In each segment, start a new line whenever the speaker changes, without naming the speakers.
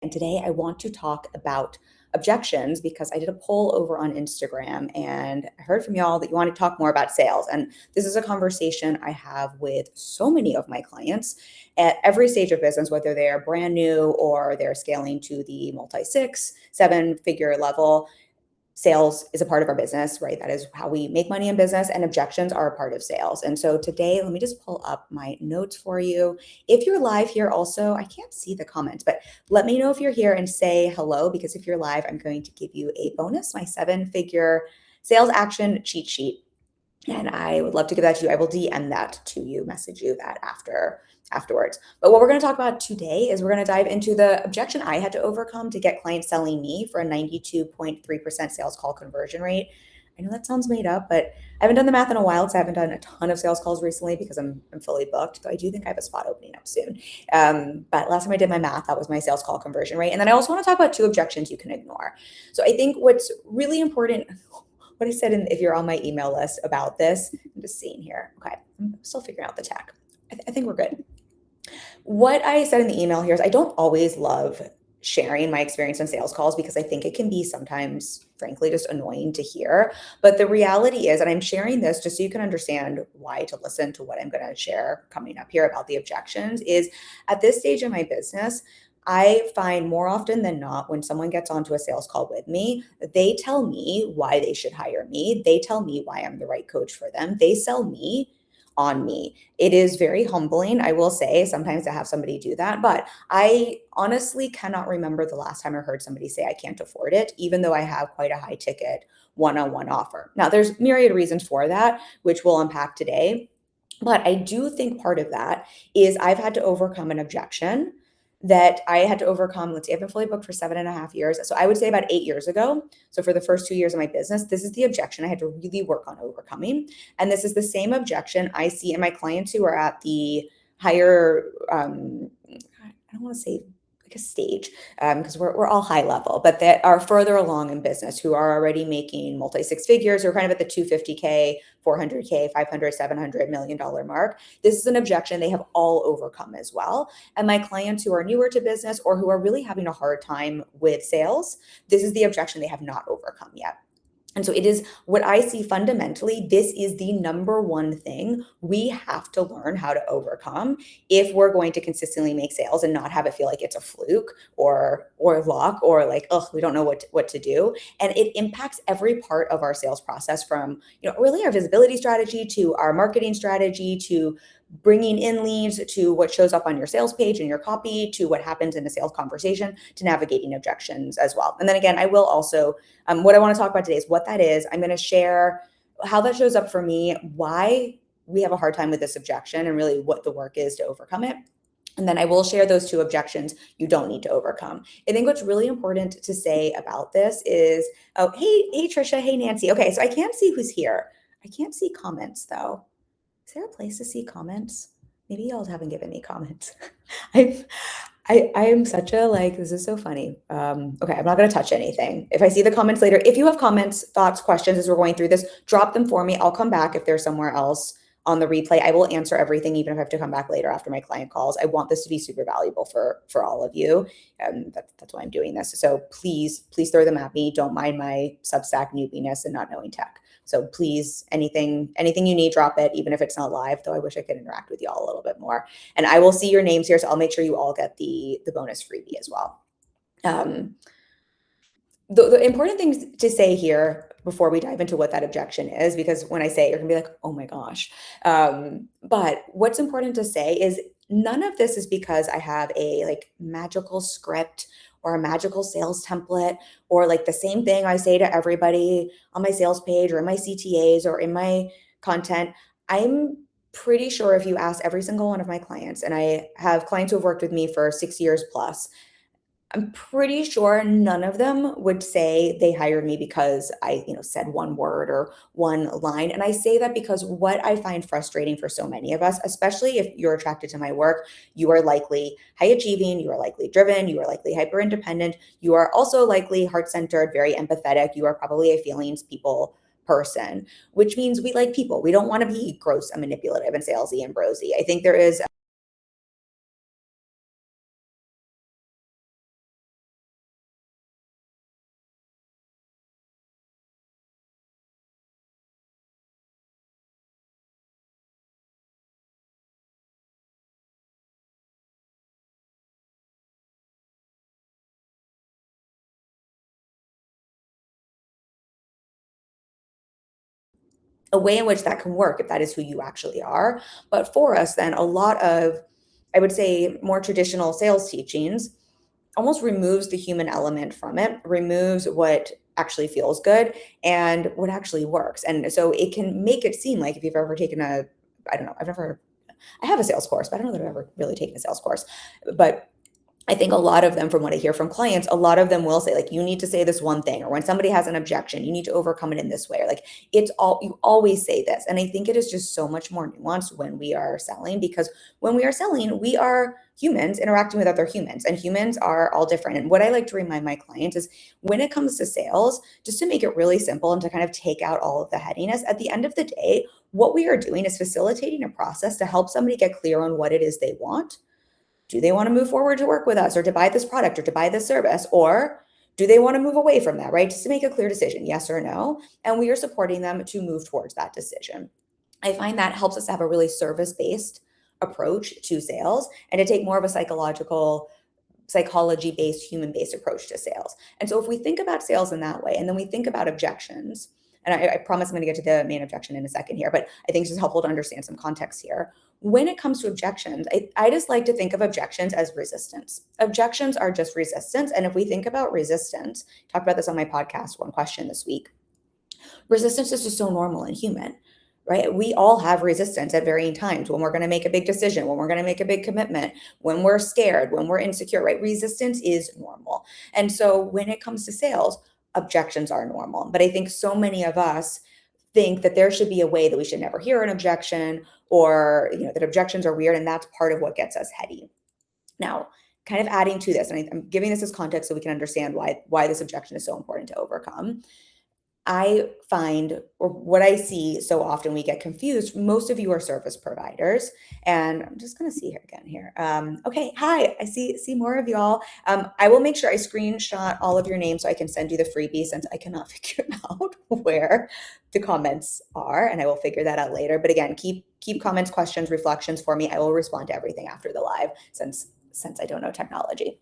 And today I want to talk about objections because I did a poll over on Instagram and I heard from y'all that you want to talk more about sales. And this is a conversation I have with so many of my clients at every stage of business, whether they're brand new or they're scaling to the multi six, seven figure level. Sales is a part of our business, right? That is how we make money in business, and objections are a part of sales. And so today, let me just pull up my notes for you. If you're live here also, I can't see the comments, but let me know if you're here and say hello, because if you're live, I'm going to give you a bonus, my 7-figure sales action cheat sheet. And I would love to give that to you. I will DM that to you, message you that afterwards. But what we're going to talk about today is we're going to dive into the objection I had to overcome to get clients selling me for a 92.3% sales call conversion rate. I know that sounds made up, but I haven't done the math in a while because I haven't done a ton of sales calls recently because I'm fully booked. Though I do think I have a spot opening up soon. But last time I did my math, that was my sales call conversion rate. And then I also want to talk about 2 objections you can ignore. So I think what's really important, what I said if you're on my email list about this, I'm just seeing here. Okay, I'm still figuring out the tech. I think we're good. What I said in the email here is I don't always love sharing my experience in sales calls because I think it can be sometimes, frankly, just annoying to hear. But the reality is, and I'm sharing this just so you can understand why to listen to what I'm going to share coming up here about the objections, is at this stage in my business, I find more often than not when someone gets onto a sales call with me, they tell me why they should hire me. They tell me why I'm the right coach for them. They sell me on me. It is very humbling, I will say, sometimes to have somebody do that, but I honestly cannot remember the last time I heard somebody say I can't afford it, even though I have quite a high ticket one-on-one offer. Now, there's myriad reasons for that, which we'll unpack today. But I do think part of that is I've had to overcome an objection that I had to overcome. Let's see, I've been fully booked for 7.5 years. So I would say about 8 years ago. So for the first 2 years of my business, this is the objection I had to really work on overcoming. And this is the same objection I see in my clients who are at the higher, I don't want to say like a stage, because we're all high level, but that are further along in business, who are already making multi 6 figures, or kind of at the 250K, 400K, 500, 700 million dollar mark. This is an objection they have all overcome as well. And my clients who are newer to business or who are really having a hard time with sales, this is the objection they have not overcome yet. And so it is what I see fundamentally. This is the number one thing we have to learn how to overcome if we're going to consistently make sales and not have it feel like it's a fluke or luck or like, oh, we don't know what to do. And it impacts every part of our sales process, from, really our visibility strategy to our marketing strategy to bringing in leads, to what shows up on your sales page and your copy, to what happens in a sales conversation, to navigating objections as well. And then again, I will also, what I want to talk about today is what that is. I'm going to share how that shows up for me, why we have a hard time with this objection, and really what the work is to overcome it. And then I will share those 2 objections you don't need to overcome. I think what's really important to say about this is, oh, hey, Trisha, hey, Nancy. Okay, so I can't see who's here. I can't see comments though. Is there a place to see comments? Maybe y'all haven't given me comments. I am such a, this is so funny. Okay, I'm not going to touch anything. If I see the comments later, if you have comments, thoughts, questions as we're going through this, drop them for me. I'll come back if they're somewhere else on the replay. I will answer everything, even if I have to come back later after my client calls. I want this to be super valuable for all of you. That's why I'm doing this. So please throw them at me. Don't mind my Substack newbiness and not knowing tech. So please, anything you need, drop it, even if it's not live, though I wish I could interact with y'all a little bit more. And I will see your names here, so I'll make sure you all get the bonus freebie as well. The important thing to say here before we dive into what that objection is, because when I say it, you're gonna be like, oh my gosh. But what's important to say is none of this is because I have a magical script or a magical sales template, or the same thing I say to everybody on my sales page or in my CTAs or in my content. I'm pretty sure if you ask every single one of my clients, and I have clients who have worked with me for 6 years plus, I'm pretty sure none of them would say they hired me because I, said one word or one line. And I say that because what I find frustrating for so many of us, especially if you're attracted to my work, you are likely high achieving, you are likely driven, you are likely hyper independent, you are also likely heart-centered, very empathetic, you are probably a feelings people person, which means we like people. We don't want to be gross and manipulative and salesy and brosy. I think there is a way in which that can work if that is who you actually are. But for us, then a lot of, I would say, more traditional sales teachings almost removes the human element from it, removes what actually feels good and what actually works. And so it can make it seem like, if you've ever taken I don't know, I have a sales course, but I don't know that I've ever really taken a sales course. But I think a lot of them, from what I hear from clients, a lot of them will say, like, you need to say this one thing, or when somebody has an objection, you need to overcome it in this way, or like, you always say this. And I think it is just so much more nuanced when we are selling, because when we are selling, we are humans interacting with other humans, and humans are all different. And what I like to remind my clients is, when it comes to sales, just to make it really simple and to kind of take out all of the headiness, at the end of the day, what we are doing is facilitating a process to help somebody get clear on what it is they want. Do they want to move forward to work with us, or to buy this product, or to buy this service? Or do they want to move away from that, right? Just to make a clear decision, yes or no. And we are supporting them to move towards that decision. I find that helps us to have a really service-based approach to sales, and to take more of a psychology-based, human-based approach to sales. And so if we think about sales in that way, and then we think about objections, and I promise I'm going to get to the main objection in a second here, but I think it's just helpful to understand some context here. When it comes to objections, I just like to think of objections as resistance. Objections are just resistance. And if we think about resistance, talk about this on my podcast, One Question, this week. Resistance is just so normal and human, right? We all have resistance at varying times, when we're going to make a big decision, when we're going to make a big commitment, when we're scared, when we're insecure, right? Resistance is normal. And so when it comes to sales, objections are normal. But I think so many of us think that there should be a way that we should never hear an objection, or that objections are weird, and that's part of what gets us heady. Now, kind of adding to this, and I'm giving this as context so we can understand why this objection is so important to overcome. I find, or what I see so often, we get confused. Most of you are service providers, and I'm just going to see here again. Okay, hi, I see more of y'all. I will make sure I screenshot all of your names so I can send you the freebie, since I cannot figure out where the comments are, and I will figure that out later. But again, keep comments, questions, reflections for me. I will respond to everything after the live, since I don't know technology.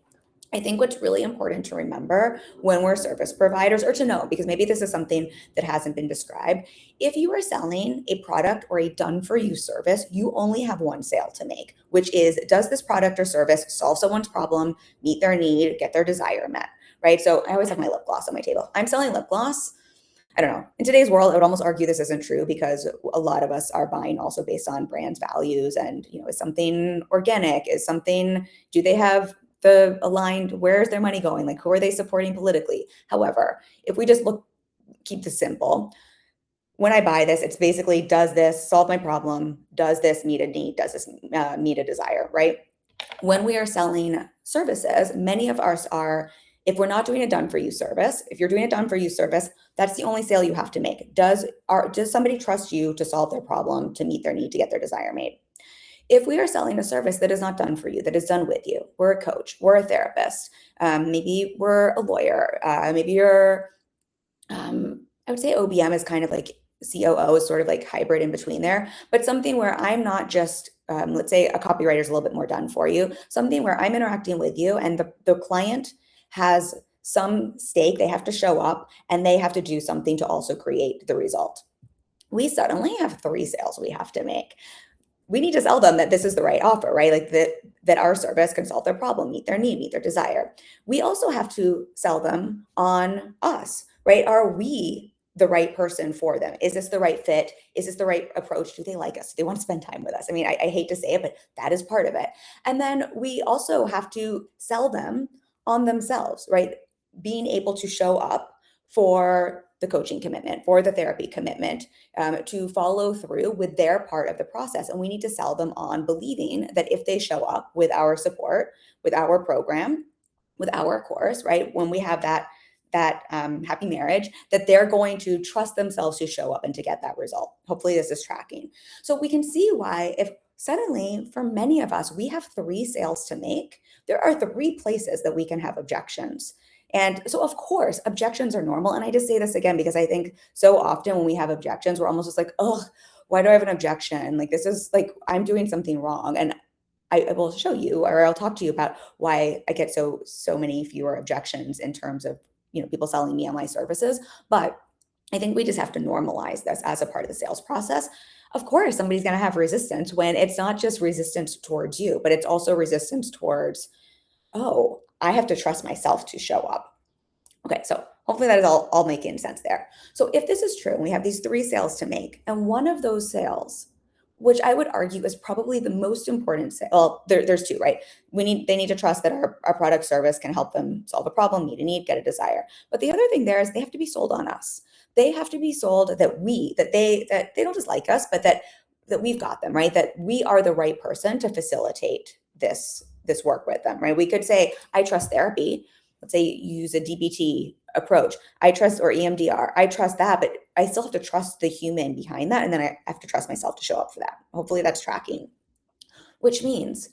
I think what's really important to remember when we're service providers, or to know, because maybe this is something that hasn't been described, if you are selling a product or a done-for-you service, you only have one sale to make, which is, does this product or service solve someone's problem, meet their need, get their desire met, right? So I always have my lip gloss on my table. I'm selling lip gloss. I don't know. In today's world, I would almost argue this isn't true, because a lot of us are buying also based on brands' values, and is something organic? Do they have the aligned, where's their money going? Like, who are they supporting politically? However, if we just keep this simple, when I buy this, it's basically, does this solve my problem? Does this meet a need? Does this meet a desire, right? When we are selling services, many of us are, if we're not doing a done-for-you service, if you're doing a done-for-you service, that's the only sale you have to make. Does somebody trust you to solve their problem, to meet their need, to get their desire made? If we are selling a service that is not done for you, that is done with you, we're a coach, we're a therapist, maybe we're a lawyer, maybe you're, I would say OBM is kind of like, COO is sort of like hybrid in between there, but something where I'm not just, let's say a copywriter is a little bit more done for you, something where I'm interacting with you, and the client has some stake, they have to show up, and they have to do something to also create the result. We suddenly have 3 sales we have to make. We need to sell them that this is the right offer, right? Like that our service can solve their problem, meet their need, meet their desire. We also have to sell them on us, right? Are we the right person for them? Is this the right fit? Is this the right approach? Do they like us? Do they want to spend time with us? I mean, I hate to say it, but that is part of it. And then we also have to sell them on themselves, right? Being able to show up for the coaching commitment, for the therapy commitment, to follow through with their part of the process. And we need to sell them on believing that if they show up with our support, with our program, with our course, right, when we have that happy marriage, that they're going to trust themselves to show up and to get that result. Hopefully this is tracking. So we can see why, if suddenly for many of us, we have 3 sales to make, there are 3 places that we can have objections. And so, of course, objections are normal. And I just say this again, because I think so often when we have objections, we're almost just like, oh, why do I have an objection? Like, this is like, I'm doing something wrong. And I will show you, or I'll talk to you about why I get so many fewer objections in terms of, people selling me on my services. But I think we just have to normalize this as a part of the sales process. Of course, somebody's going to have resistance when it's not just resistance towards you, but it's also resistance towards, oh, I have to trust myself to show up. Okay, so hopefully that is all making sense there. So if this is true, and we have these 3 sales to make, and one of those sales, which I would argue is probably the most important sale, well, there's 2, right? They need to trust that our product service can help them solve a problem, meet a need, get a desire. But the other thing there is they have to be sold on us. They have to be sold that they don't just like us, but that we've got them, right? That we are the right person to facilitate this work with them, right? We could say, I trust therapy. Let's say you use a DBT approach. I trust, or EMDR. I trust that, but I still have to trust the human behind that. And then I have to trust myself to show up for that. Hopefully that's tracking, which means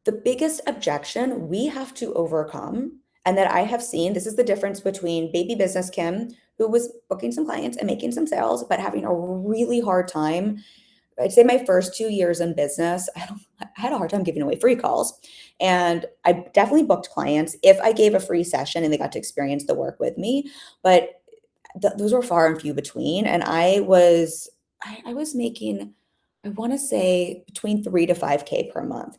the biggest objection we have to overcome, and that I have seen, this is the difference between baby business Kim, who was booking some clients and making some sales, but having a really hard time. I'd say my first 2 years in business, I had a hard time giving away free calls. And I definitely booked clients if I gave a free session and they got to experience the work with me. But those were far and few between. And I was making, I want to say between 3 to 5K per month.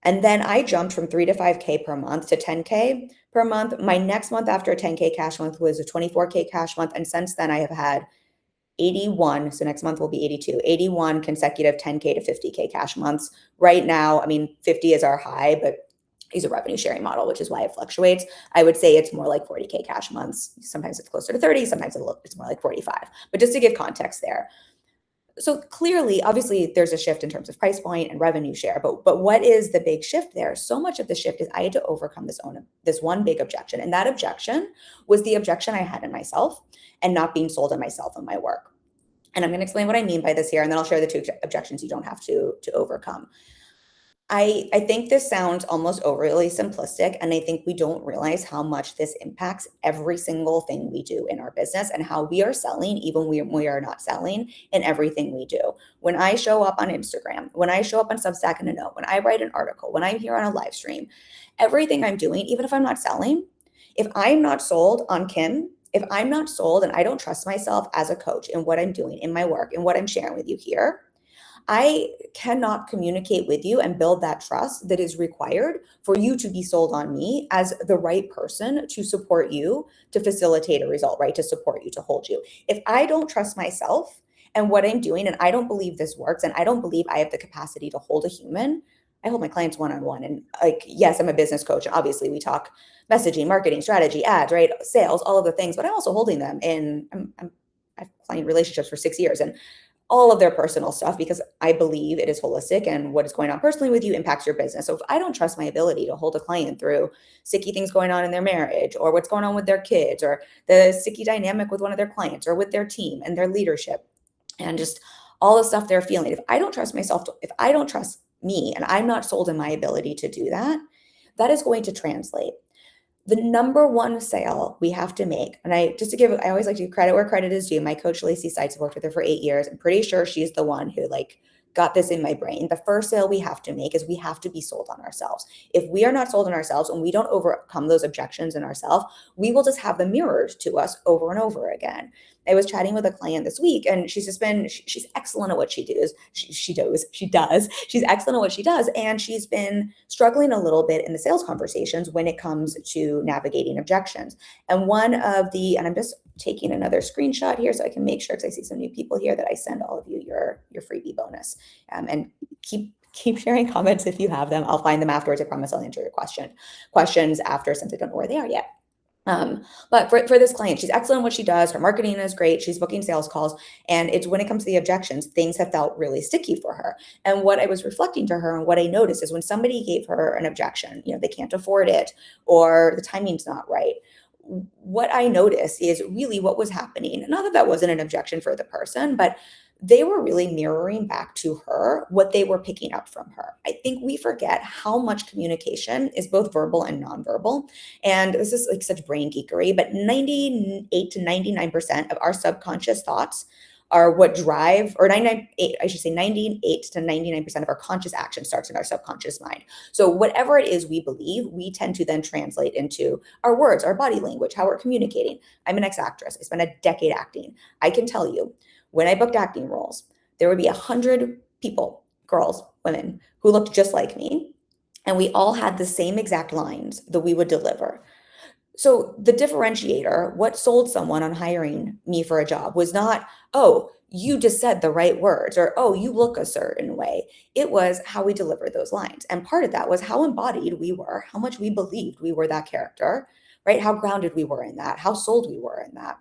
And then I jumped from 3 to 5K per month to 10K per month. My next month after a 10K cash month was a 24K cash month. And since then I have had 81, so next month will be 82, 81 consecutive 10K to 50K cash months. Right now, I mean, 50 is our high, but is a revenue sharing model, which is why it fluctuates. I would say it's more like 40K cash months. Sometimes it's closer to 30, sometimes it's more like 45. But just to give context there. So clearly, obviously, there's a shift in terms of price point and revenue share. But what is the big shift there? So much of the shift is I had to overcome this one big objection. And that objection was the objection I had in myself and not being sold on myself and my work. And I'm going to explain what I mean by this here, and then I'll share the 2 objections you don't have to overcome. I think this sounds almost overly simplistic, and I think we don't realize how much this impacts every single thing we do in our business and how we are selling, even when we are not selling, in everything we do. When I show up on Instagram, when I show up on Substack in a note, when I write an article, when I'm here on a live stream, everything I'm doing, even if I'm not selling, if I'm not sold on Kim, if I'm not sold and I don't trust myself as a coach in what I'm doing, in my work, in what I'm sharing with you here, I cannot communicate with you and build that trust that is required for you to be sold on me as the right person to support you, to facilitate a result, right? To support you, to hold you. If I don't trust myself and what I'm doing, and I don't believe this works, and I don't believe I have the capacity to hold a human, I hold my clients one-on-one. And like, yes, I'm a business coach. And obviously we talk messaging, marketing, strategy, ads, right? Sales, all of the things, but I'm also holding them in, I've client relationships for 6 years and all of their personal stuff, because I believe it is holistic and what is going on personally with you impacts your business. So if I don't trust my ability to hold a client through sticky things going on in their marriage, or what's going on with their kids, or the sticky dynamic with one of their clients, or with their team and their leadership, and just all the stuff they're feeling, if I don't trust myself, if I don't trust me and I'm not sold in my ability to do that, that is going to translate. The number one sale we have to make, and I always like to give credit where credit is due. My coach, Lacey Seitz, worked with her for 8 years. I'm pretty sure she's the one who got this in my brain. The first sale we have to make is we have to be sold on ourselves. If we are not sold on ourselves and we don't overcome those objections in ourselves, we will just have them mirrored to us over and over again. I was chatting with a client this week, and she's excellent at what she does. She's excellent at what she does. And she's been struggling a little bit in the sales conversations when it comes to navigating objections. And and I'm just taking another screenshot here so I can make sure, because I see some new people here, that I send all of you your freebie bonus. And keep sharing comments if you have them. I'll find them afterwards. I promise I'll answer your questions after, since I don't know where they are yet. But for this client, she's excellent at what she does. Her marketing is great. She's booking sales calls. And it's when it comes to the objections, things have felt really sticky for her. And what I was reflecting to her and what I noticed is when somebody gave her an objection, they can't afford it, or the timing's not right, what I noticed is really what was happening. Not that wasn't an objection for the person, but they were really mirroring back to her what they were picking up from her. I think we forget how much communication is both verbal and nonverbal. And this is such brain geekery, but 98 to 99% of our subconscious thoughts are what drive, or 98, I should say 98 to 99% of our conscious action starts in our subconscious mind. So whatever it is we believe, we tend to then translate into our words, our body language, how we're communicating. I'm an ex-actress. I spent a decade acting. I can tell you, when I booked acting roles, there would be 100 people, girls, women, who looked just like me. And we all had the same exact lines that we would deliver. So the differentiator, what sold someone on hiring me for a job was not, oh, you just said the right words, or, oh, you look a certain way. It was how we delivered those lines. And part of that was how embodied we were, how much we believed we were that character, right? How grounded we were in that, how sold we were in that.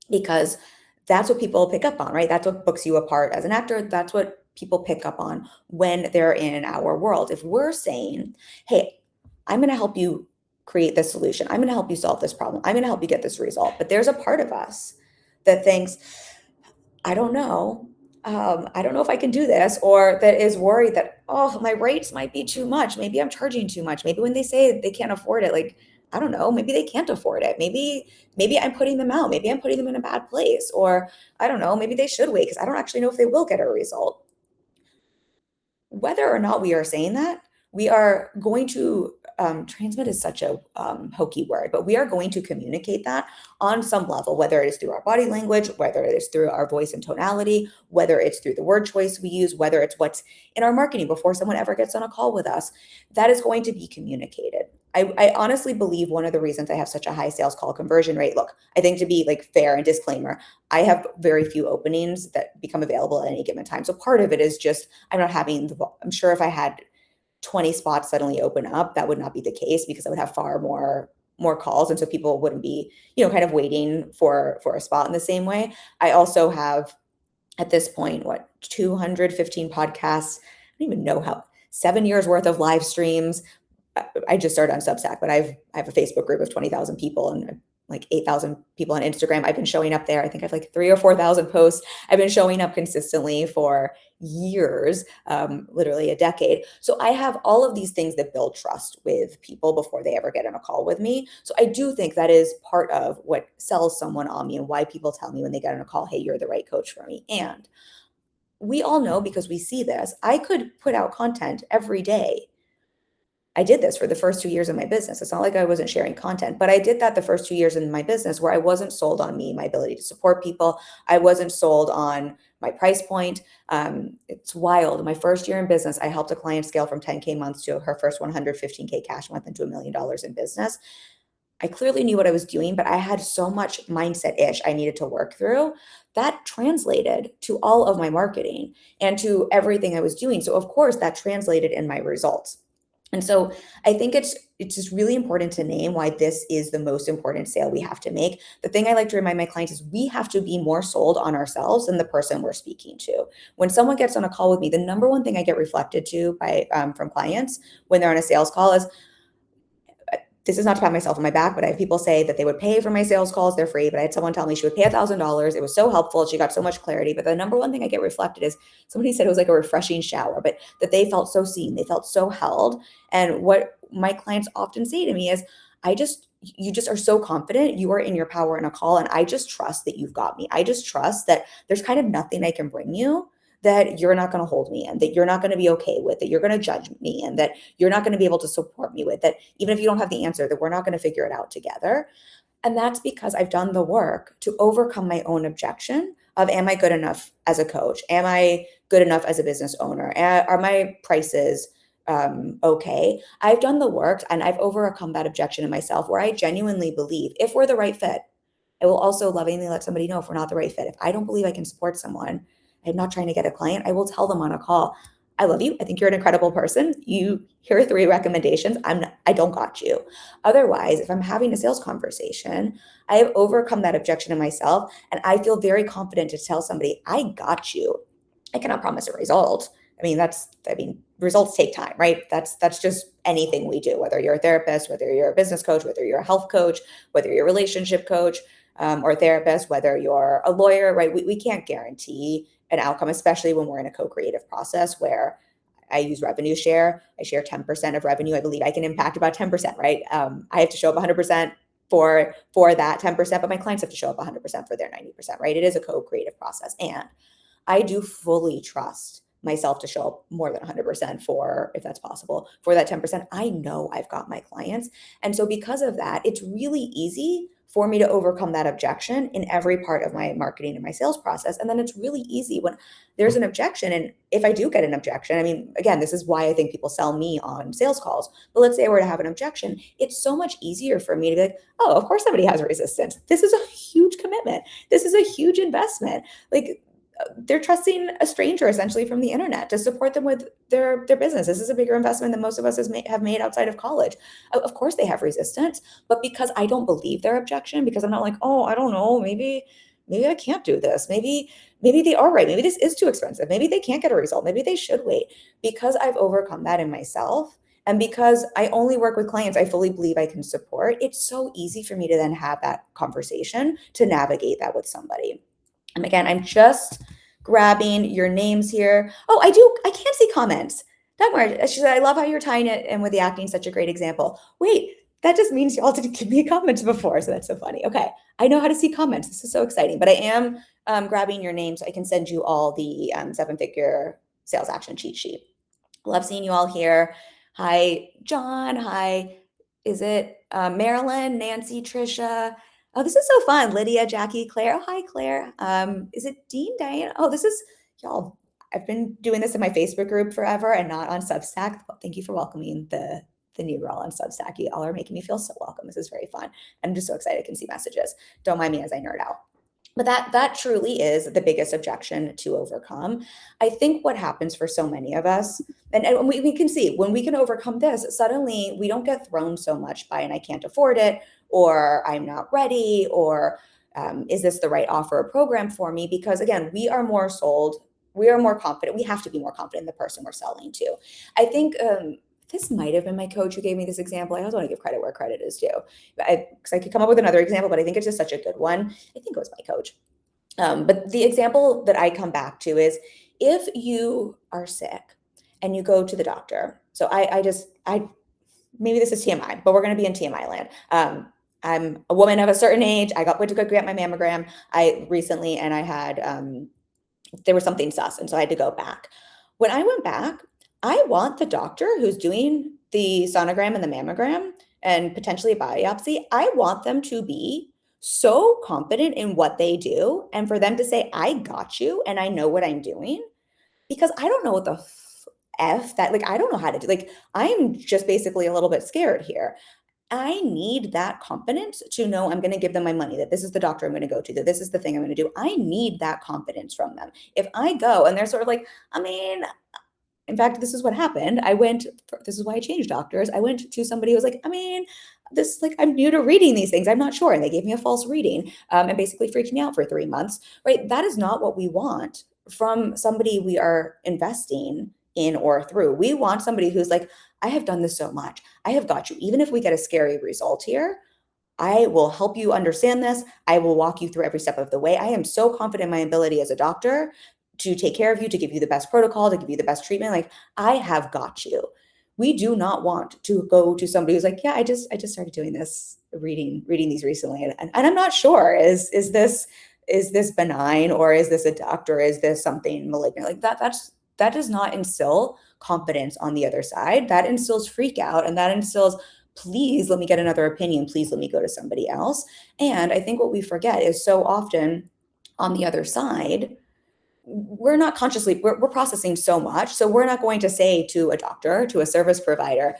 Because that's what people pick up on, right? That's what books you apart as an actor. That's what people pick up on when they're in our world. If we're saying, hey, I'm going to help you create this solution. I'm going to help you solve this problem. I'm going to help you get this result. But there's a part of us that thinks, I don't know. I don't know if I can do this, or that is worried that, oh, my rates might be too much. Maybe I'm charging too much. Maybe when they say they can't afford it, like, I don't know, maybe they can't afford it. Maybe I'm putting them out. Maybe I'm putting them in a bad place, or I don't know, maybe they should wait because I don't actually know if they will get a result. Whether or not we are saying that, we are going to transmit is such a hokey word, but we are going to communicate that on some level, whether it is through our body language, whether it is through our voice and tonality, whether it's through the word choice we use, whether it's what's in our marketing before someone ever gets on a call with us, that is going to be communicated. I honestly believe one of the reasons I have such a high sales call conversion rate, look, I think to be like fair and disclaimer, I have very few openings that become available at any given time. So part of it is just, I'm sure if I had 20 spots suddenly open up, that would not be the case because I would have far more calls. And so people wouldn't be, kind of waiting for a spot in the same way. I also have at this point, 215 podcasts. I don't even know how, 7 years worth of live streams. I just started on Substack, but I have a Facebook group of 20,000 people and like 8,000 people on Instagram. I've been showing up there. I think I have like 3,000 or 4,000 posts. I've been showing up consistently for years, literally a decade. So I have all of these things that build trust with people before they ever get on a call with me. So I do think that is part of what sells someone on me and why people tell me when they get on a call, hey, you're the right coach for me. And we all know, because we see this, I could put out content every day. I did this for the first 2 years of my business. It's not like I wasn't sharing content, but I did that the first 2 years in my business where I wasn't sold on me, my ability to support people. I wasn't sold on my price point. It's wild. My first year in business, I helped a client scale from 10K months to her first 115K cash month into $1 million in business. I clearly knew what I was doing, but I had so much mindset-ish I needed to work through. That translated to all of my marketing and to everything I was doing. So of course that translated in my results. And so I think it's just really important to name why this is the most important sale we have to make. The thing I like to remind my clients is we have to be more sold on ourselves than the person we're speaking to. When someone gets on a call with me, the number one thing I get reflected to from clients when they're on a sales call is, this is not to pat myself on my back, but I have people say that they would pay for my sales calls. They're free. But I had someone tell me she would pay $1,000. It was so helpful. She got so much clarity. But the number one thing I get reflected is somebody said it was like a refreshing shower, but that they felt so seen. They felt so held. And what my clients often say to me is, you just are so confident. You are in your power in a call. And I just trust that you've got me. I just trust that there's kind of nothing I can bring you that you're not going to hold me in, that you're not going to be okay with, that you're going to judge me and that you're not going to be able to support me with, that even if you don't have the answer, that we're not going to figure it out together. And that's because I've done the work to overcome my own objection of, am I good enough as a coach? Am I good enough as a business owner? Are my prices okay? I've done the work and I've overcome that objection in myself where I genuinely believe if we're the right fit, I will also lovingly let somebody know if we're not the right fit. If I don't believe I can support someone, I'm not trying to get a client, I will tell them on a call, I love you. I think you're an incredible person. Here are 3 recommendations. I don't got you. Otherwise, if I'm having a sales conversation, I have overcome that objection in myself. And I feel very confident to tell somebody, I got you. I cannot promise a result. Results take time, right? That's just anything we do, whether you're a therapist, whether you're a business coach, whether you're a health coach, whether you're a relationship coach, or a therapist, whether you're a lawyer, right? We can't guarantee an outcome, especially when we're in a co-creative process where I use revenue share. I share 10% of revenue. I believe I can impact about 10%, right? I have to show up 100%. for that 10%, but my clients have to show up 100% for their 90%, right? It is a co-creative process. And I do fully trust myself to show up more than 100% for, if that's possible, for that 10%. I know I've got my clients. And so because of that, it's really easy for me to overcome that objection in every part of my marketing and my sales process. And then it's really easy when there's an objection. And if I do get an objection, I mean, again, this is why I think people sell me on sales calls. But let's say I were to have an objection, it's so much easier for me to be like, oh, of course somebody has resistance. This is a huge commitment. This is a huge investment. Like, they're trusting a stranger essentially from the internet to support them with their business. This is a bigger investment than most of us have made outside of college. Of course they have resistance, but because I don't believe their objection, because I'm not like, oh, I don't know, maybe I can't do this. Maybe they are right. Maybe this is too expensive. Maybe they can't get a result. Maybe they should wait. Because I've overcome that in myself, and because I only work with clients I fully believe I can support, it's so easy for me to then have that conversation to navigate that with somebody. And again, I'm just grabbing your names here. Oh, I can't see comments. Don't worry. She said, I love how you're tying it in with the acting, such a great example. Wait, that just means y'all didn't give me a comment before. So that's so funny. Okay. I know how to see comments. This is so exciting, but I am grabbing your name so I can send you all the 7-figure sales action cheat sheet. Love seeing you all here. Hi, John. Hi. Is it Marilyn, Nancy, Trisha? Oh, this is so fun. Lydia, Jackie, Claire. Oh, hi, Claire. Is it Dean, Diane? Oh, this is, y'all, I've been doing this in my Facebook group forever and not on Substack. Well, thank you for welcoming the new girl on Substack. You all are making me feel so welcome. This is very fun. I'm just so excited I can see messages. Don't mind me as I nerd out. But that truly is the biggest objection to overcome. I think what happens for so many of us, and we can see when we can overcome this, suddenly we don't get thrown so much by, and I can't afford it, or I'm not ready, or is this the right offer or program for me? Because again, we are more sold, we are more confident. We have to be more confident in the person we're selling to. I think this might have been my coach who gave me this example. I always want to give credit where credit is due. Because I could come up with another example, but I think it's just such a good one. I think it was my coach. But the example that I come back to is if you are sick and you go to the doctor. So I maybe this is TMI, but we're going to be in TMI land. I'm a woman of a certain age. Went to go get my mammogram recently, and I had, there was something sus. And so I had to go back. When I went back, I want the doctor who's doing the sonogram and the mammogram and potentially a biopsy, I want them to be so confident in what they do and for them to say, I got you and I know what I'm doing, because I don't know what the F that, like, I don't know how to do, like, I'm just basically a little bit scared here. I need that confidence to know I'm going to give them my money, that this is the doctor I'm going to go to, that this is the thing I'm going to do. I need that confidence from them. If I go and they're sort of like, I mean, in fact, this is what happened. This is why I changed doctors. I went to somebody who was like, I mean, this, like, I'm new to reading these things. I'm not sure. And they gave me a false reading and basically freaked me out for 3 months, right? That is not what we want from somebody we are investing in or through. We want somebody who's like, I have done this so much. I have got you. Even if we get a scary result here, I will help you understand this. I will walk you through every step of the way. I am so confident in my ability as a doctor to take care of you, to give you the best protocol, to give you the best treatment. Like, I have got you. We do not want to go to somebody who's like, yeah, I just started doing this, reading these recently. And I'm not sure, is this benign, or is this a duct, or is this something malignant? Like that does not instill confidence on the other side. That instills freak out, and that instills, please let me get another opinion. Please let me go to somebody else. And I think what we forget is so often on the other side, we're not consciously, we're processing so much. So we're not going to say to a doctor, to a service provider,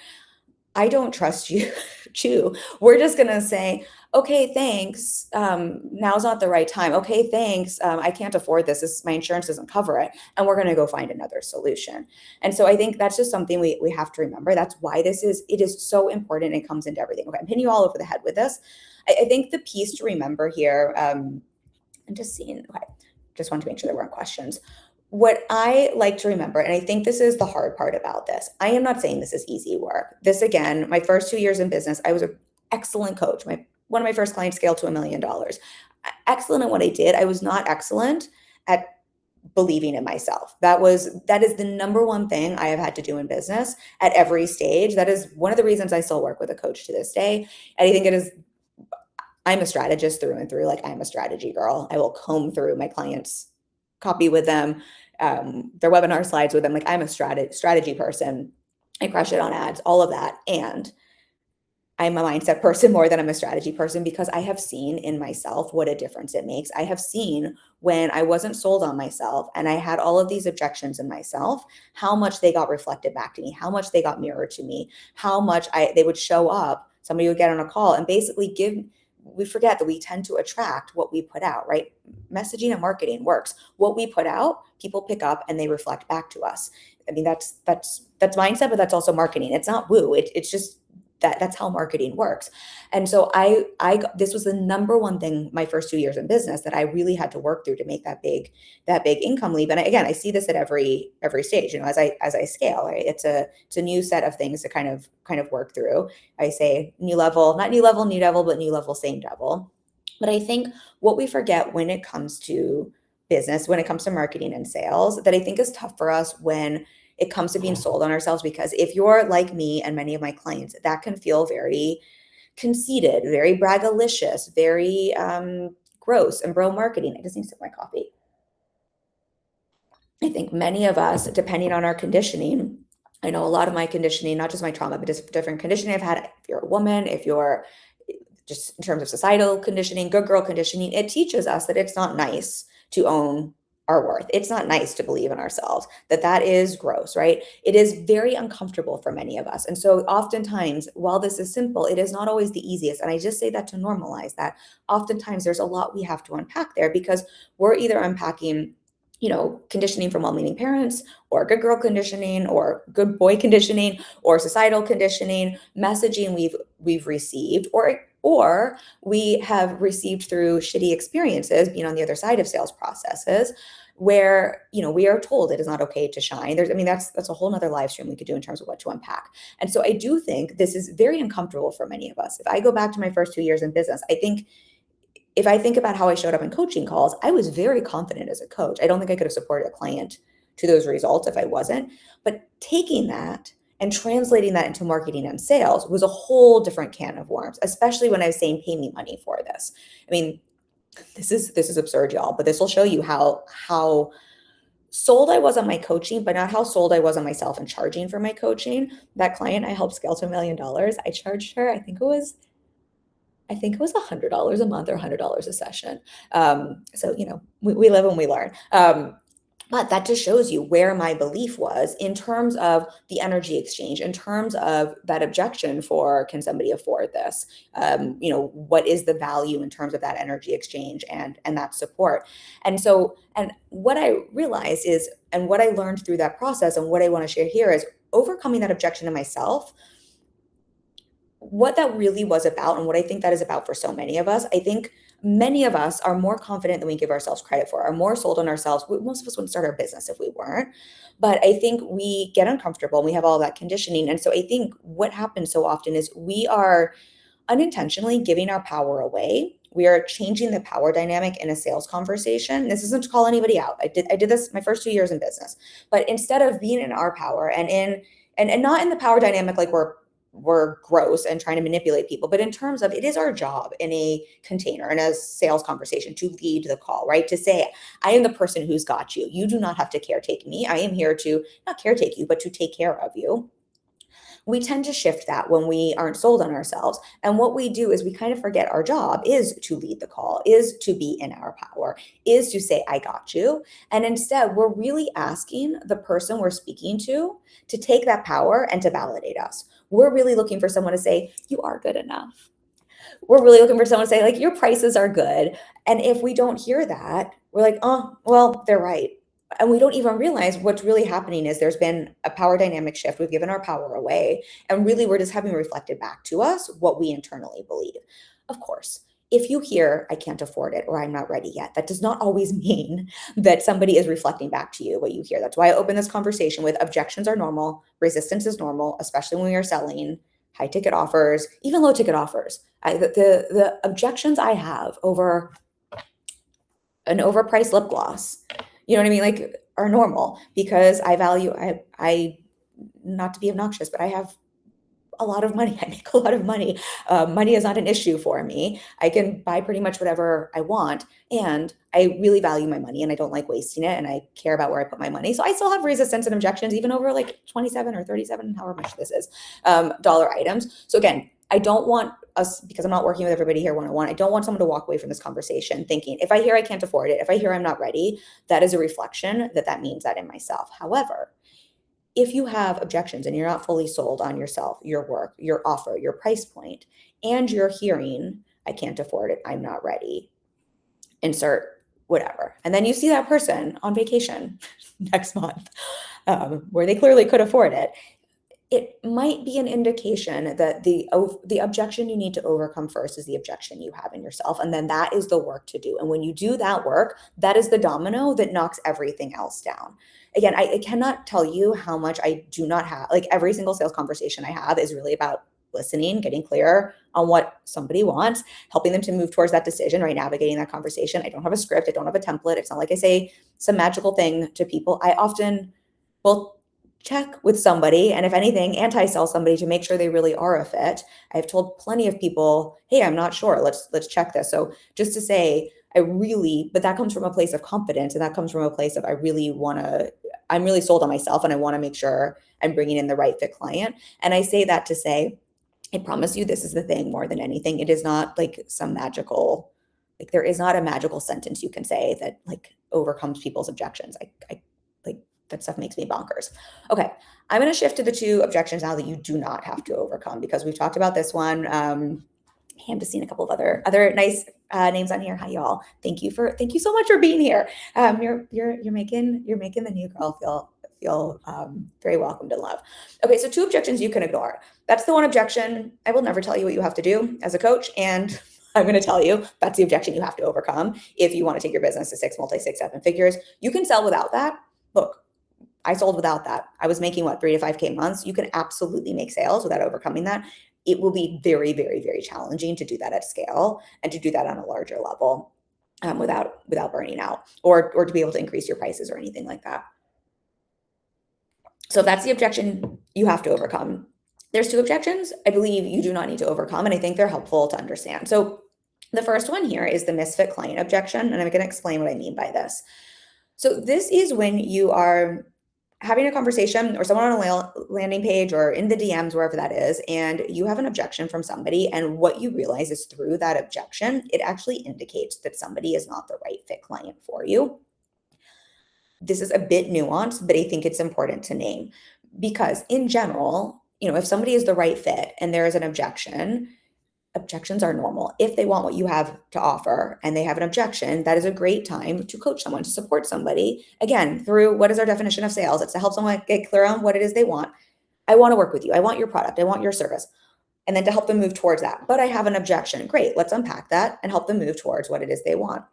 I don't trust you, Chew. We're just going to say, okay, thanks. Now's not the right time. Okay, thanks. I can't afford this. My insurance doesn't cover it. And we're going to go find another solution. And so I think that's just something we have to remember. That's why it is so important. It comes into everything. Okay, I'm hitting you all over the head with this. I think the piece to remember here, I'm just seeing, okay, just want to make sure there weren't questions. What I like to remember, and I think this is the hard part about this, I am not saying this is easy work. This, again, my first 2 years in business, I was an excellent coach. One of my first clients scaled to $1 million. Excellent at what I did. I was not excellent at believing in myself. That is the number one thing I have had to do in business at every stage. That is one of the reasons I still work with a coach to this day. And I think it is I'm a strategist through and through. Like, I'm a strategy girl. I will comb through my clients' copy with them, their webinar slides with them. Like, I'm a strategy person. I crush it on ads, all of that. And I'm a mindset person more than I'm a strategy person, because I have seen in myself what a difference it makes. I have seen when I wasn't sold on myself and I had all of these objections in myself, how much they got reflected back to me, how much they got mirrored to me, how much they would show up. Somebody would get on a call and basically we forget that we tend to attract what we put out, right? Messaging and marketing works. What we put out, people pick up and they reflect back to us. I mean, that's mindset, but that's also marketing. It's not woo. It's just that's how marketing works. And so this was the number one thing my first 2 years in business that I really had to work through to make that big income leap. And again, I see this at every stage, as I scale, right? It's a new set of things to kind of work through. I say new level, not new level, new devil, but new level, same devil. But I think what we forget when it comes to business, when it comes to marketing and sales, that I think is tough for us when it comes to being sold on ourselves, because if you're like me and many of my clients, that can feel very conceited, very braggalicious, very gross and bro marketing. I just need to sip my coffee. I think many of us, depending on our conditioning, I know a lot of my conditioning, not just my trauma, but just different conditioning I've had. If you're a woman, if you're just in terms of societal conditioning, good girl conditioning, it teaches us that it's not nice to own our worth. It's not nice to believe in ourselves, that is gross, right? It is very uncomfortable for many of us. And so oftentimes, while this is simple, it is not always the easiest. And I just say that to normalize that. Oftentimes there's a lot we have to unpack there, because we're either unpacking conditioning from well-meaning parents, or good girl conditioning, or good boy conditioning, or societal conditioning, messaging we've received, or we have received through shitty experiences, being on the other side of sales processes, where we are told it is not okay to shine. That's a whole nother live stream we could do in terms of what to unpack. And so I do think this is very uncomfortable for many of us. If I go back to my first 2 years in business, I think if I think about how I showed up in coaching calls, I was very confident as a coach. I don't think I could have supported a client to those results if I wasn't. But taking that and translating that into marketing and sales was a whole different can of worms, especially when I was saying, pay me money for this. I mean, this is absurd, y'all, but this will show you how sold I was on my coaching, but not how sold I was on myself and charging for my coaching. That client I helped scale to $1 million, I charged her, I think it was $100 a month or $100 a session. So, we live and we learn. But that just shows you where my belief was in terms of the energy exchange, in terms of that objection for, can somebody afford this? What is the value in terms of that energy exchange and that support? And what I realized is, and what I learned through that process and what I want to share here is overcoming that objection to myself. What that really was about, and what I think that is about for so many of us. I think many of us are more confident than we give ourselves credit for, are more sold on ourselves. Most of us wouldn't start our business if we weren't. But I think we get uncomfortable and we have all that conditioning. And so I think what happens so often is we are unintentionally giving our power away. We are changing the power dynamic in a sales conversation. This isn't to call anybody out. I did this my first 2 years in business. But instead of being in our power and not in the power dynamic like we're gross and trying to manipulate people, but in terms of, it is our job in a container, in a sales conversation, to lead the call, right? To say, I am the person who's got you. You do not have to caretake me. I am here to not caretake you, but to take care of you. We tend to shift that when we aren't sold on ourselves. And what we do is we kind of forget our job is to lead the call, is to be in our power, is to say, I got you. And instead, we're really asking the person we're speaking to take that power and to validate us. We're really looking for someone to say, you are good enough. We're really looking for someone to say, like, your prices are good. And if we don't hear that, we're like, oh, well, they're right. And we don't even realize what's really happening is there's been a power dynamic shift. We've given our power away. And really, we're just having reflected back to us what we internally believe. Of course, if you hear, I can't afford it, or I'm not ready yet, that does not always mean that somebody is reflecting back to you what you hear. That's why I open this conversation with, objections are normal. Resistance is normal, especially when we are selling high ticket offers, even low ticket offers. The objections I have over an overpriced lip gloss, you know what I mean? Like, are normal, because I value, I not to be obnoxious, but I have a lot of money. I make a lot of money. Money is not an issue for me. I can buy pretty much whatever I want. And I really value my money and I don't like wasting it. And I care about where I put my money. So I still have resistance and objections, even over like 27 or 37, however much this is, dollar items. So again, I don't want us, because I'm not working with everybody here one-on-one, I don't want someone to walk away from this conversation thinking, if I hear I can't afford it, if I hear I'm not ready, that is a reflection that means that in myself. However, if you have objections and you're not fully sold on yourself, your work, your offer, your price point, and you're hearing, I can't afford it, I'm not ready, insert whatever. And then you see that person on vacation next month, where they clearly could afford it. It might be an indication that the objection you need to overcome first is the objection you have in yourself. And then that is the work to do. And when you do that work, that is the domino that knocks everything else down. Again, I cannot tell you how much I do not have, like every single sales conversation I have is really about listening, getting clear on what somebody wants, helping them to move towards that decision, right? Navigating that conversation. I don't have a script. I don't have a template. It's not like I say some magical thing to people. I often will check with somebody, and if anything, anti-sell somebody to make sure they really are a fit. I've told plenty of people, hey, I'm not sure. Let's check this. So just to say, but that comes from a place of confidence, and that comes from a place of I'm really sold on myself, and I want to make sure I'm bringing in the right fit client. And I say that to say, I promise you, this is the thing more than anything. It is not like some magical, like there is not a magical sentence you can say that like overcomes people's objections. I like that stuff makes me bonkers. Okay, I'm going to shift to the 2 objections now that you do not have to overcome, because we've talked about this one. I'm just seeing a couple of other nice names on here. Hi y'all. Thank you so much for being here. You're making the new girl feel very welcomed and loved. Okay, so 2 objections you can ignore. That's the one objection. I will never tell you what you have to do as a coach, and I'm going to tell you that's the objection you have to overcome if you want to take your business to 6, 7 figures. You can sell without that. Look, I sold without that. I was making 3 to 5K months. You can absolutely make sales without overcoming that. It will be very, very, very challenging to do that at scale and to do that on a larger level without burning out or to be able to increase your prices or anything like that. So that's the objection you have to overcome. There's 2 objections I believe you do not need to overcome, and I think they're helpful to understand. So the first one here is the misfit client objection, and I'm going to explain what I mean by this. So this is when you are having a conversation or someone on a landing page or in the DMs, wherever that is, and you have an objection from somebody, and what you realize is through that objection, it actually indicates that somebody is not the right fit client for you. This is a bit nuanced, but I think it's important to name, because in general, if somebody is the right fit and there is an objection, objections are normal. If they want what you have to offer and they have an objection, that is a great time to coach someone, to support somebody. Again, through what is our definition of sales? It's to help someone get clear on what it is they want. I want to work with you. I want your product. I want your service. And then to help them move towards that. But I have an objection. Great. Let's unpack that and help them move towards what it is they want.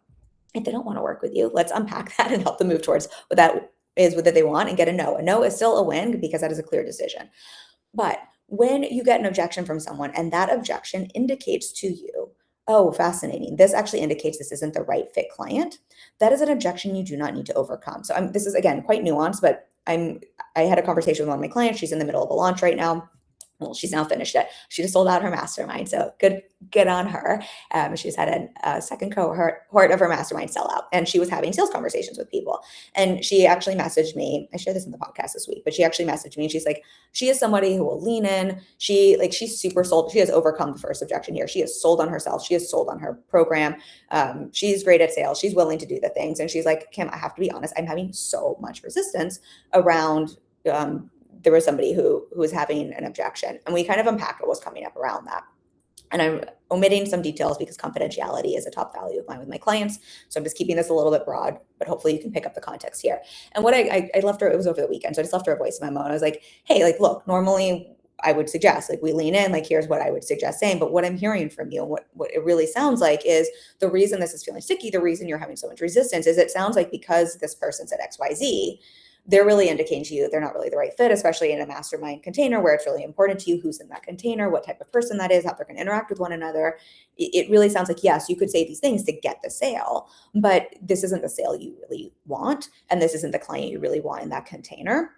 If they don't want to work with you, let's unpack that and help them move towards what that is, what they want, and get a no. A no is still a win because that is a clear decision. But when you get an objection from someone and that objection indicates to you, oh, fascinating, this actually indicates this isn't the right fit client, that is an objection you do not need to overcome. So this is, again, quite nuanced, but I had a conversation with one of my clients. She's in the middle of a launch right now. Well, she's now finished it. She just sold out her mastermind. So good on her. She's had a second cohort of her mastermind sell out, and she was having sales conversations with people. And she actually messaged me. I shared this in the podcast this week, but she actually messaged me. And she's like, she is somebody who will lean in. She's super sold. She has overcome the first objection here. She is sold on herself. She is sold on her program. She's great at sales. She's willing to do the things. And she's like, Kim, I have to be honest. I'm having so much resistance around, there was somebody who was having an objection, and we kind of unpacked what was coming up around that. And I'm omitting some details because confidentiality is a top value of mine with my clients. So I'm just keeping this a little bit broad, but hopefully you can pick up the context here. And what I left her, it was over the weekend. So I just left her a voice memo, and I was like, hey, look, normally I would suggest, we lean in, here's what I would suggest saying. But what I'm hearing from you, what it really sounds like is the reason this is feeling sticky, the reason you're having so much resistance is it sounds like because this person said XYZ, they're really indicating to you that they're not really the right fit, especially in a mastermind container where it's really important to you who's in that container, what type of person that is, how they're going to interact with one another. It really sounds like, yes, you could say these things to get the sale, but this isn't the sale you really want. And this isn't the client you really want in that container.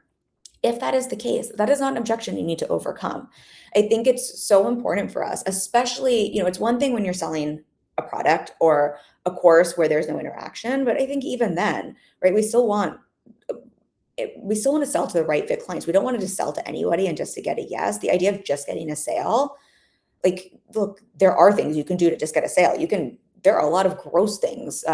If that is the case, that is not an objection you need to overcome. I think it's so important for us, especially, it's one thing when you're selling a product or a course where there's no interaction, but I think even then, right, we still want to sell to the right fit clients. We don't want to just sell to anybody and just to get a yes. The idea of just getting a sale, like, look, there are things you can do to just get a sale. There are a lot of gross things.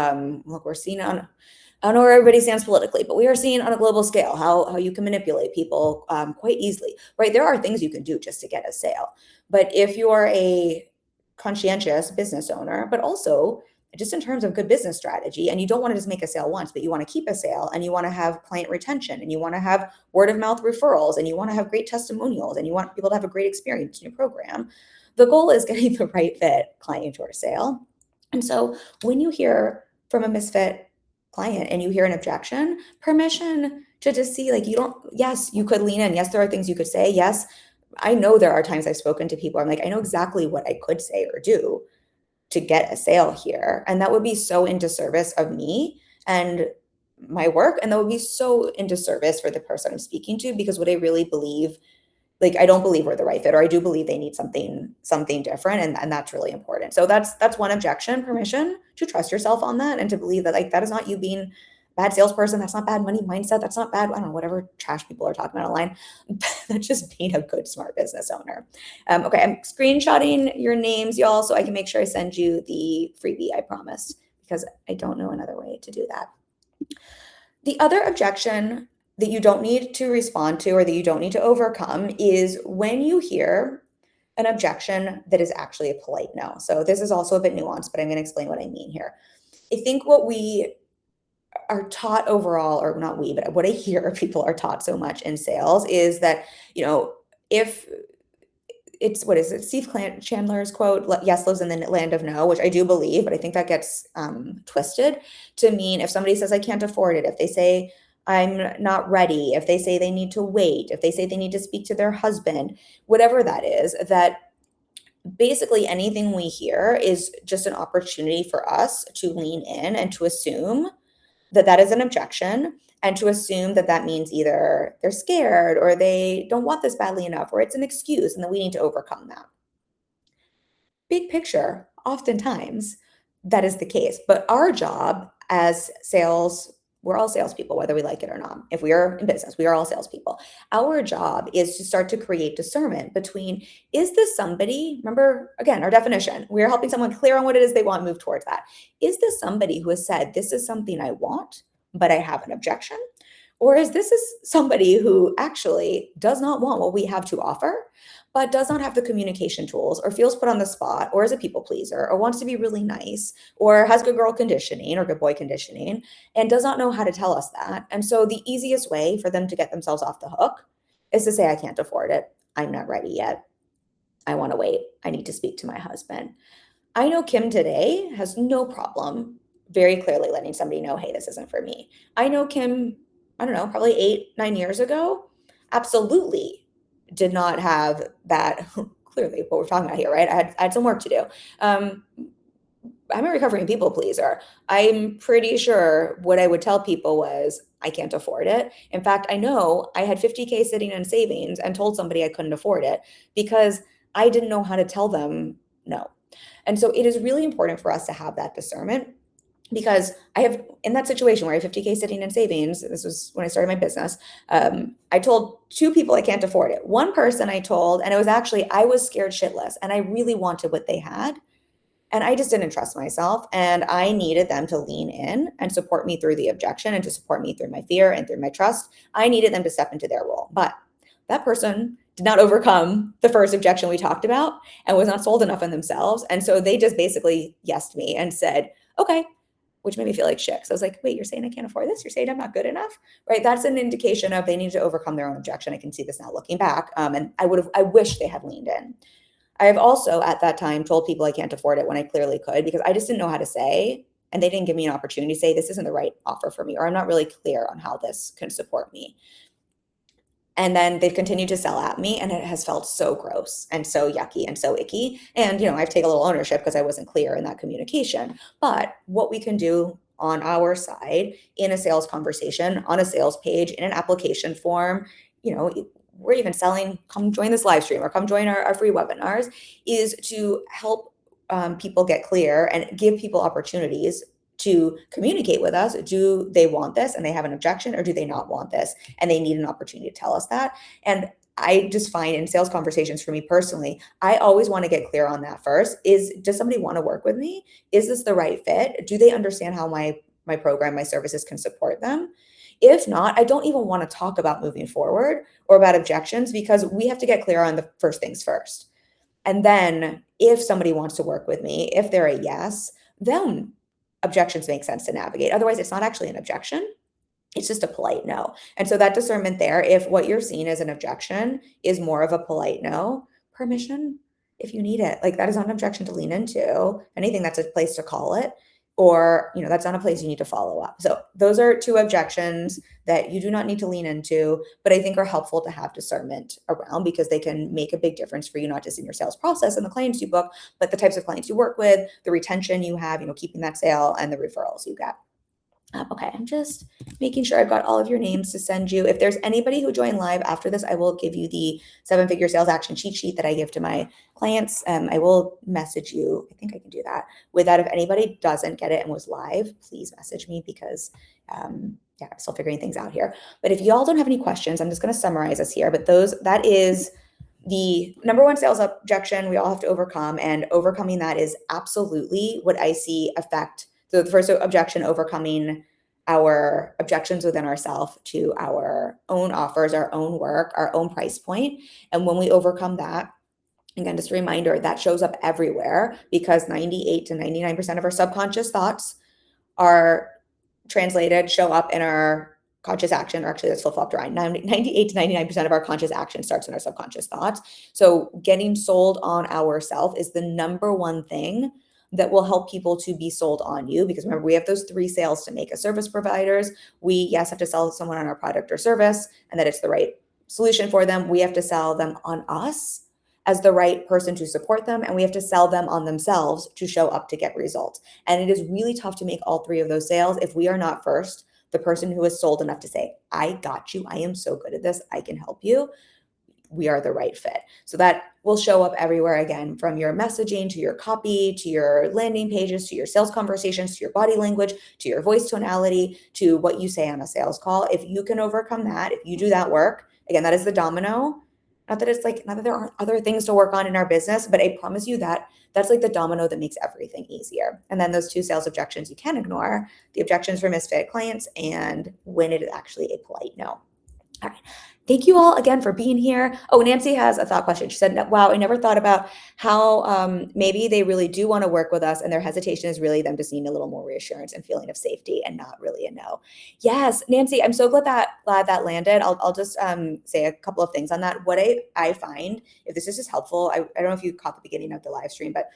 Look, we're seeing I don't know where everybody stands politically, but we are seeing on a global scale how you can manipulate people quite easily, right? There are things you can do just to get a sale. But if you are a conscientious business owner, but also just in terms of good business strategy, and you don't want to just make a sale once, but you want to keep a sale, and you want to have client retention, and you want to have word of mouth referrals, and you want to have great testimonials, and you want people to have a great experience in your program, the goal is getting the right fit client to our sale. And so when you hear from a misfit client and you hear an objection, permission to just see, like, yes, you could lean in. Yes, there are things you could say. Yes, I know there are times I've spoken to people, I'm like, I know exactly what I could say or do to get a sale here. And that would be so in disservice of me and my work. And that would be so in disservice for the person I'm speaking to, because what I really believe, like, I don't believe we're the right fit, or I do believe they need something different. And that's really important. So that's one objection, permission to trust yourself on that and to believe that, like, that is not you being a bad salesperson. That's not bad money mindset. That's not bad, I don't know, whatever trash people are talking about online. That's just being a good, smart business owner. Okay, I'm screenshotting your names, y'all, so I can make sure I send you the freebie I promised, because I don't know another way to do that. The other objection that you don't need to respond to, or that you don't need to overcome, is when you hear an objection that is actually a polite no. So this is also a bit nuanced, but I'm going to explain what I mean here. I think what we are taught overall, or not we, but what I hear people are taught so much in sales is that, if it's, what is it, Steve Chandler's quote, yes lives in the land of no, which I do believe, but I think that gets twisted to mean if somebody says I can't afford it, if they say I'm not ready, if they say they need to wait, if they say they need to speak to their husband, whatever that is, that basically anything we hear is just an opportunity for us to lean in and to assume that that is an objection, and to assume that that means either they're scared or they don't want this badly enough, or it's an excuse, and that we need to overcome that. Big picture, oftentimes that is the case. But our job as we're all salespeople, whether we like it or not. If we are in business, we are all salespeople. Our job is to start to create discernment between, is this somebody, remember, again, our definition, we are helping someone clear on what it is they want, move towards that. Is this somebody who has said, this is something I want, but I have an objection? Or is somebody who actually does not want what we have to offer, but does not have the communication tools, or feels put on the spot, or is a people pleaser, or wants to be really nice, or has good girl conditioning or good boy conditioning, and does not know how to tell us that? And so the easiest way for them to get themselves off the hook is to say, I can't afford it. I'm not ready yet. I want to wait. I need to speak to my husband. I know Kim today has no problem very clearly letting somebody know, hey, this isn't for me. I know Kim, I don't know, probably 8-9 years ago, absolutely did not have that. Clearly what we're talking about here, right? I had some work to do. I'm a recovering people pleaser. I'm pretty sure what I would tell people was, I can't afford it. In fact, I know I had $50K sitting in savings and told somebody I couldn't afford it because I didn't know how to tell them no. And so it is really important for us to have that discernment, because I have, in that situation where I have $50K sitting in savings, this was when I started my business, I told 2 people I can't afford it. One person I told, and it was actually, I was scared shitless and I really wanted what they had. And I just didn't trust myself, and I needed them to lean in and support me through the objection, and to support me through my fear and through my trust. I needed them to step into their role. But that person did not overcome the first objection we talked about and was not sold enough in themselves. And so they just basically yesed me and said, okay, which made me feel like shit. So I was like, wait, you're saying I can't afford this? You're saying I'm not good enough, right? That's an indication of they need to overcome their own objection. I can see this now looking back. And I wish they had leaned in. I have also at that time told people I can't afford it when I clearly could, because I just didn't know how to say, and they didn't give me an opportunity to say, this isn't the right offer for me, or I'm not really clear on how this can support me. And then they've continued to sell at me, and it has felt so gross and so yucky and so icky. And, I've taken a little ownership because I wasn't clear in that communication. But what we can do on our side in a sales conversation, on a sales page, in an application form, we're even selling, come join this live stream or come join our free webinars, is to help people get clear and give people opportunities to communicate with us. Do they want this and they have an objection, or do they not want this and they need an opportunity to tell us that? And I just find in sales conversations, for me personally, I always want to get clear on that first. Does somebody want to work with me? Is this the right fit? Do they understand how my program, my services can support them? If not, I don't even want to talk about moving forward or about objections, because we have to get clear on the first things first. And then if somebody wants to work with me, if they're a yes, then objections make sense to navigate. Otherwise, it's not actually an objection. It's just a polite no. And so that discernment there, if what you're seeing as an objection is more of a polite no, permission if you need it. Like, that is not an objection to lean into. Anything that's a place to call it, or, that's not a place you need to follow up. So those are two objections that you do not need to lean into, but I think are helpful to have discernment around, because they can make a big difference for you, not just in your sales process and the clients you book, but the types of clients you work with, the retention you have, keeping that sale, and the referrals you get. Okay, I'm just making sure I've got all of your names to send you. If there's anybody who joined live after this, I will give you the 7-figure sales action cheat sheet that I give to my clients. I will message you. I think I can do that. With that, if anybody doesn't get it and was live, please message me, because I'm still figuring things out here. But if y'all don't have any questions, I'm just going to summarize this here. But that is the number one sales objection we all have to overcome, and overcoming that is absolutely what I see affect. So the first objection, overcoming our objections within ourselves to our own offers, our own work, our own price point. And when we overcome that, again, just a reminder, that shows up everywhere, because 98 to 99% of our subconscious thoughts are translated, show up in our conscious action, or actually that's flip-flopped around. 98 to 99% of our conscious action starts in our subconscious thoughts. So getting sold on ourself is the number one thing that will help people to be sold on you. Because remember, we have those 3 sales to make as service providers. We, yes, have to sell someone on our product or service and that it's the right solution for them. We have to sell them on us as the right person to support them. And we have to sell them on themselves to show up to get results. And it is really tough to make all 3 of those sales if we are not first the person who is sold enough to say, I got you. I am so good at this. I can help you. We are the right fit. So that will show up everywhere, again, from your messaging to your copy, to your landing pages, to your sales conversations, to your body language, to your voice tonality, to what you say on a sales call. If you can overcome that, if you do that work, again, that is the domino. Not that there aren't other things to work on in our business, but I promise you that that's like the domino that makes everything easier. And then those 2 sales objections you can ignore, the objections for misfit clients, and when it is actually a polite no. All right. Thank you all again for being here. Oh, Nancy has a thought question. She said, wow, I never thought about how maybe they really do want to work with us and their hesitation is really them just needing a little more reassurance and feeling of safety and not really a no. Yes, Nancy, I'm so glad that landed. I'll just say a couple of things on that. What I find, if this is just helpful, I don't know if you caught the beginning of the live stream, but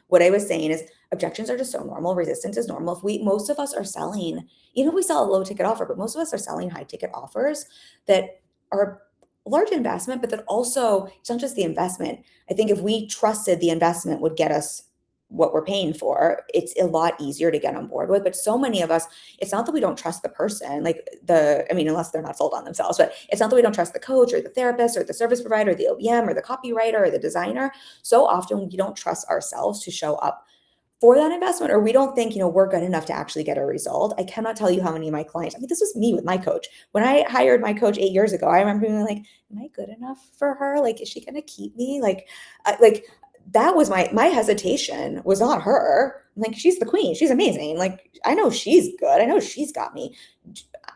what I was saying is objections are just so normal. Resistance is normal. Most of us are selling, even if we sell a low ticket offer, but most of us are selling high ticket offers that are a large investment, but that also, it's not just the investment. I think if we trusted the investment would get us what we're paying for, it's a lot easier to get on board with. But so many of us, it's not that we don't trust the person, unless they're not sold on themselves, but it's not that we don't trust the coach or the therapist or the service provider or the OBM or the copywriter or the designer. So often we don't trust ourselves to show up for that investment, or we don't think, we're good enough to actually get a result. I cannot tell you how many of my clients, this was me with my coach. When I hired my coach 8 years ago, I remember being like, am I good enough for her? Is she going to keep me? That was my hesitation was not her. I'm like, she's the queen. She's amazing. I know she's good. I know she's got me.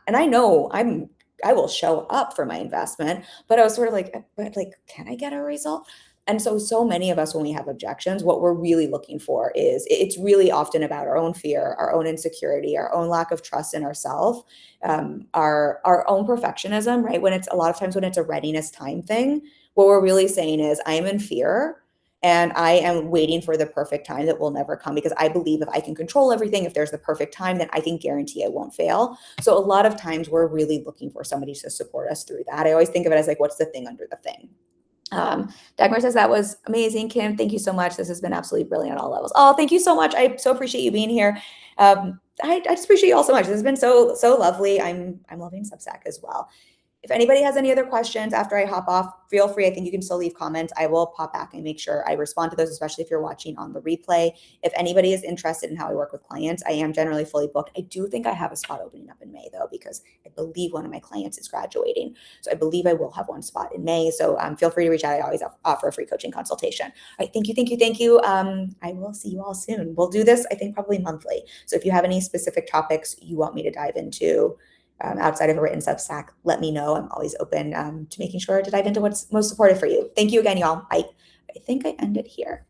And I know I will show up for my investment, but I was sort of can I get a result? And so many of us, when we have objections, what we're really looking for is, it's really often about our own fear, our own insecurity, our own lack of trust in ourselves, our own perfectionism, right? When it's a readiness time thing, what we're really saying is, I am in fear and I am waiting for the perfect time that will never come, because I believe if I can control everything, if there's the perfect time, then I can guarantee I won't fail. So a lot of times we're really looking for somebody to support us through that. I always think of it as what's the thing under the thing? Dagmar says, that was amazing. Kim, thank you so much. This has been absolutely brilliant on all levels. Oh, thank you so much. I so appreciate you being here. I just appreciate you all so much. This has been so lovely. I'm loving Substack as well. If anybody has any other questions after I hop off, feel free. I think you can still leave comments. I will pop back and make sure I respond to those, especially if you're watching on the replay. If anybody is interested in how I work with clients, I am generally fully booked. I do think I have a spot opening up in May though, because I believe one of my clients is graduating. So I believe I will have one spot in May. So feel free to reach out. I always offer a free coaching consultation. All right. Thank you. Thank you. Thank you. I will see you all soon. We'll do this, I think, probably monthly. So if you have any specific topics you want me to dive into, outside of a written Substack, let me know. I'm always open to making sure to dive into what's most supportive for you. Thank you again, y'all. I think I ended here.